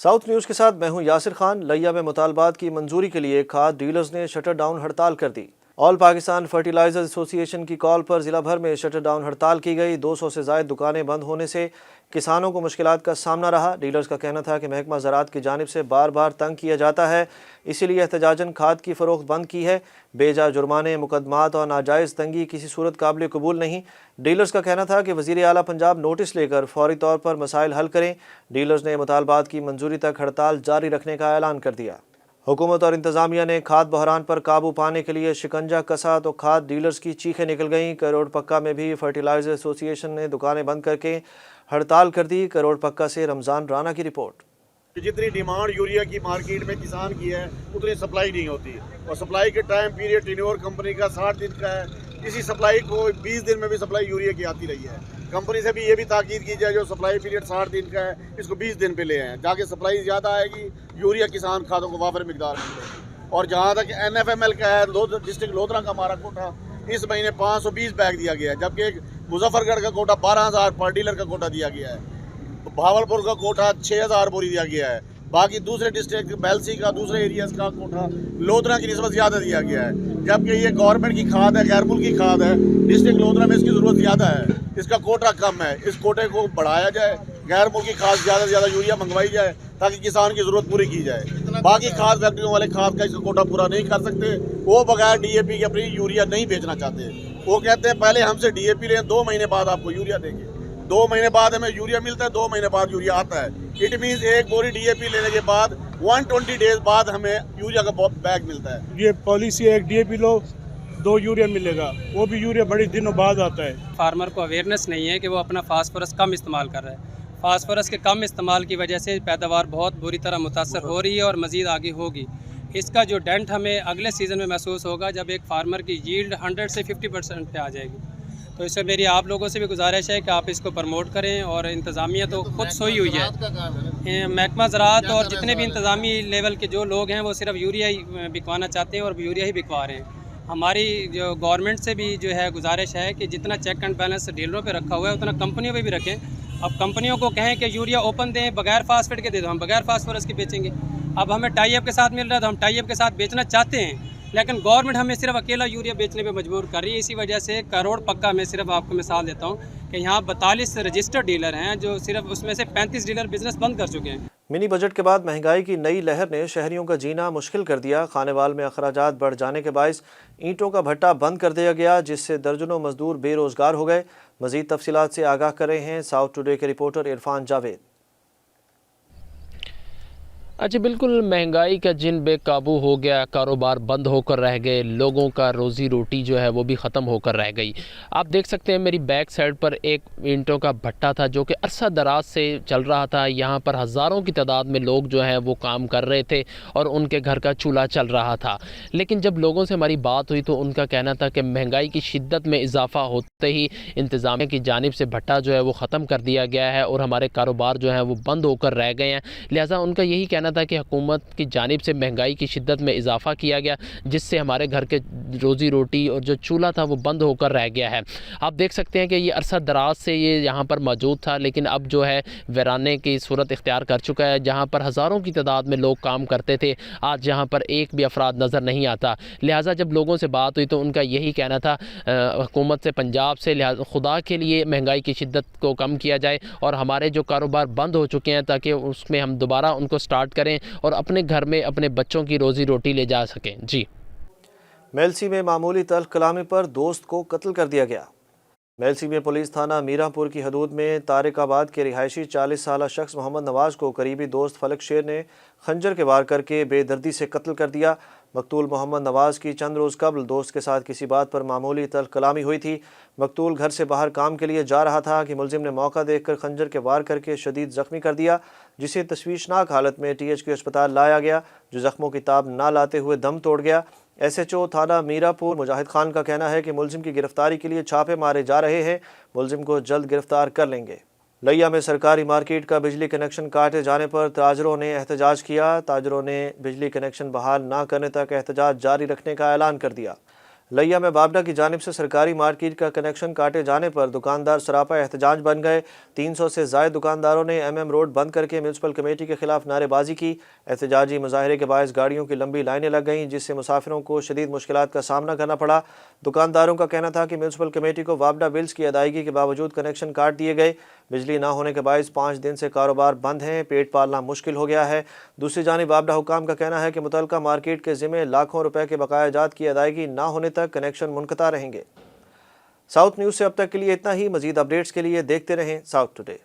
South news के साथ मैं हूं यासिर खान। लिया में मुतालबात की मंजूरी के लिए खाद डीलर्स ने शटर डाउन हड़ताल कर दी। ऑल पाकिस्तान फर्टिलाइजर एसोसिएशन की कॉल पर ज़िला भर में शटर डाउन हड़ताल की गई। 200 से ज़ायद दुकानें बंद होने से किसानों को मुश्किलात का सामना रहा। डीलर्स का कहना था कि महकमा ज़राअत की जानिब से बार बार तंग किया जाता है, इसीलिए एहतजाजन खाद की फ़रोख्त बंद की है। बेजा जुर्माने, मुकदमात और नाजायज़ तंगी किसी सूरत काबिल कबूल नहीं। डीलर्स का कहना था कि वज़ीर आला पंजाब नोटिस लेकर फौरी तौर पर मसाइल हल करें। डीलर्स ने मुतालबात की मंजूरी तक हड़ताल जारी रखने का ऐलान कर दिया। हुकूमत और इंतज़ामिया ने खाद बहरान पर काबू पाने के लिए शिकंजा कसा तो खाद डीलर्स की चीखें निकल गईं। करोड़ पक्का में भी फर्टिलाइजर एसोसिएशन ने दुकानें बंद करके हड़ताल कर दी। करोड़ पक्का से रमज़ान राना की रिपोर्ट। जितनी डिमांड यूरिया की मार्केट में किसान की है उतनी सप्लाई नहीं होती, और सप्लाई के टाइम पीरियड टेन्योर कंपनी का 60 दिन का है। इसी सप्लाई को 20 दिन में भी सप्लाई यूरिया की आती रही है। कंपनी से भी ये भी ताकीद की जाए जो सप्लाई पीरियड 60 दिन का है इसको 20 दिन पे ले आए, जाके सप्लाई ज़्यादा आएगी, यूरिया किसान खादों को वाफर मिकदार मिलेगी। और जहाँ तक NFML का है, डिस्ट्रिक्ट लोधरा का हमारा कोटा इस महीने 520 बैग दिया गया है, जबकि एक मुजफ्फरगढ़ का कोटा 12,000 पर डीलर का कोटा दिया गया है। भावलपुर का कोटा 6,000 बोरी दिया गया है। बाकी दूसरे डिस्ट्रिक्ट बेलसी का, दूसरे एरियाज का कोटा लोधरा की निस्बत ज़्यादा दिया गया है, जबकि ये गवर्नमेंट की खाद है, गैर मुल्की खाद है। डिस्ट्रिक्ट लोधरा में इसकी ज़रूरत ज़्यादा है, इसका कोटा कम है। इस कोटे को बढ़ाया जाए, गैर मुल्की खाद ज़्यादा से ज़्यादा यूरिया मंगवाई जाए ताकि किसान की ज़रूरत पूरी की जाए। बाकी खाद फैक्ट्रियों वाले खाद का इसका कोटा पूरा नहीं कर सकते, वो बगैर DAP के अपनी यूरिया नहीं बेचना चाहते। वो कहते हैं पहले हमसे DAP लें, 2 महीने बाद आपको यूरिया देंगे। 2 महीने बाद हमें यूरिया मिलता है, 2 महीने बाद यूरिया आता है। इट मीन्स एक बोरी DAP लेने के बाद 120 डेज बाद हमें यूरिया का बैग मिलता है। ये पॉलिसी है, एक DAP लो 2 यूरिया मिलेगा, वो भी यूरिया बड़े दिनों बाद आता है। फार्मर को अवेयरनेस नहीं है कि वो अपना फास्फोरस कम इस्तेमाल कर रहा है। फास्फोरस के कम इस्तेमाल की वजह से पैदावार बहुत बुरी तरह मुतासर हो रही है और मज़ीद आगे होगी। इसका जो डेंट हमें अगले सीज़न में महसूस होगा जब एक फार्मर की यील्ड 100 से 50% पे आ जाएगी। तो इससे मेरी आप लोगों से भी गुजारिश है कि आप इसको प्रमोट करें। और इंतज़ामिया तो खुद सोई हुई है, महकमा ज़राअत और जितने भी इंतज़ामी लेवल के जो लोग हैं वो सिर्फ यूरिया ही बिकवाना चाहते हैं और यूरिया ही बिकवा रहे हैं। हमारी जो गवर्नमेंट से भी जो है गुजारिश है कि जितना चेक एंड बैलेंस डीलरों पे रखा हुआ है उतना कंपनियों पे भी रखें। अब कंपनियों को कहें कि यूरिया ओपन दें, बगैर फास्फेट के दे दो, हम बगैर फास्फोरस के बेचेंगे। अब हमें टाई अप के साथ मिल रहा है तो हम टाई अप के साथ बेचना चाहते हैं, लेकिन गवर्नमेंट हमें सिर्फ अकेला यूरिया बेचने पे मजबूर कर रही है। इसी वजह से करोड़ पक्का में सिर्फ आपको मिसाल देता हूँ कि यहाँ 42 रजिस्टर्ड डीलर हैं, जो सिर्फ उसमें से 35 डीलर बिजनेस बंद कर चुके हैं। मिनी बजट के बाद महंगाई की नई लहर ने शहरियों का जीना मुश्किल कर दिया। खानेवाल में अखराजात बढ़ जाने के बायस ईंटों का भट्टा बंद कर दिया गया, जिससे दर्जनों मजदूर बेरोजगार हो गए। मजीद तफसीलात से आगाह कर रहे हैं साउथ टुडे के रिपोर्टर इरफान जावेद। अच्छा, बिल्कुल महंगाई का जिन बेकाबू हो गया, कारोबार बंद होकर रह गए, लोगों का रोज़ी रोटी जो है वो भी ख़त्म होकर रह गई। आप देख सकते हैं मेरी बैक साइड पर एक ईंटों का भट्टा था जो कि अरसा दराज से चल रहा था। यहाँ पर हज़ारों की तादाद में लोग जो हैं वो काम कर रहे थे और उनके घर का चूल्हा चल रहा था। लेकिन जब लोगों से हमारी बात हुई तो उनका कहना था कि महंगाई की शिद्दत में इजाफा होते ही इंतज़ामिया की जानिब से भट्टा जो है वो ख़त्म कर दिया गया है और हमारे कारोबार जो हैं वो बंद होकर रह गए हैं। लिहाजा उनका यही कहना था कि हुकूमत की जानिब से महंगाई की शिद्दत में इजाफा किया गया, जिससे हमारे घर के रोज़ी रोटी और जो चूल्हा था वो बंद होकर रह गया है। आप देख सकते हैं कि ये अरसा दराज से ये यहाँ पर मौजूद था, लेकिन अब जो है वीराने की सूरत इख्तियार कर चुका है। जहाँ पर हज़ारों की तादाद में लोग काम करते थे, आज यहाँ पर एक भी अफराद नज़र नहीं आता। लिहाजा जब लोगों से बात हुई तो उनका यही कहना था हुकूमत से, पंजाब से, लिहाजा खुदा के लिए महंगाई की शिद्दत को कम किया जाए और हमारे जो कारोबार बंद हो चुके हैं ताकि उसमें हम दोबारा उनको स्टार्ट करें और अपने घर में अपने बच्चों की रोज़ी रोटी ले जा सकें। जी। मेलसी में मामूली तल्ख कलामी पर दोस्त को कत्ल कर दिया गया। मेलसी में पुलिस थाना मीरापुर की हदूद में तारिकाबाद के रिहायशी 40 साला शख्स मोहम्मद नवाज को करीबी दोस्त फलक शेर ने खंजर के वार करके बेदर्दी से कत्ल कर दिया। मकतूल मोहम्मद नवाज की चंद रोज़ कबल दोस्त के साथ किसी बात पर मामूली तल्ख कलामी हुई थी। मकतूल घर से बाहर काम के लिए जा रहा था कि मुलजिम ने मौका देखकर खंजर के वार करके शदीद ज़ख्मी कर दिया, जिसे तशवीशनाक हालत में THQ अस्पताल लाया गया, जो ज़ख्मों की ताब ना लाते हुए दम तोड़ गया। SHO थाना मीरापुर मुजाहिद खान का कहना है कि मुलजिम की गिरफ्तारी के लिए छापे मारे जा रहे हैं, मुलजिम को जल्द गिरफ्तार कर लेंगे। लिया में सरकारी मार्केट का बिजली कनेक्शन काटे जाने पर ताजरों ने एहतजाज किया। ताजरों ने बिजली कनेक्शन बहाल ना करने तक एहतजाज जारी रखने का ऐलान कर दिया। لیا میں وابڈا کی جانب سے سرکاری مارکیٹ کا کنیکشن کاٹے جانے پر دکاندار سراپا احتجاج بن گئے۔ 300 سے زائد دکانداروں نے ایم روڈ بند کر کے میونسپل کمیٹی کے خلاف نعرے بازی کی۔ احتجاجی مظاہرے کے باعث گاڑیوں کی لمبی لائنیں لگ گئیں، جس سے مسافروں کو شدید مشکلات کا سامنا کرنا پڑا۔ دکانداروں کا کہنا تھا کہ میونسپل کمیٹی کو وابڈا بلز کی ادائیگی کے باوجود کنیکشن کاٹ دیے گئے۔ بجلی نہ ہونے کے باعث 5 دن سے کاروبار بند ہیں، پیٹ پالنا مشکل ہو گیا ہے۔ دوسری جانب وابڈا حکام کا کہنا ہے کہ متعلقہ مارکیٹ کے ذمہ لاکھوں روپے کے بقایا جات کی ادائیگی نہ ہونے تک کنیکشن منقطع رہیں گے۔ ساؤتھ نیوز سے اب تک کے لیے اتنا ہی۔ مزید اپڈیٹس کے لیے دیکھتے رہیں ساؤتھ ٹوڈے۔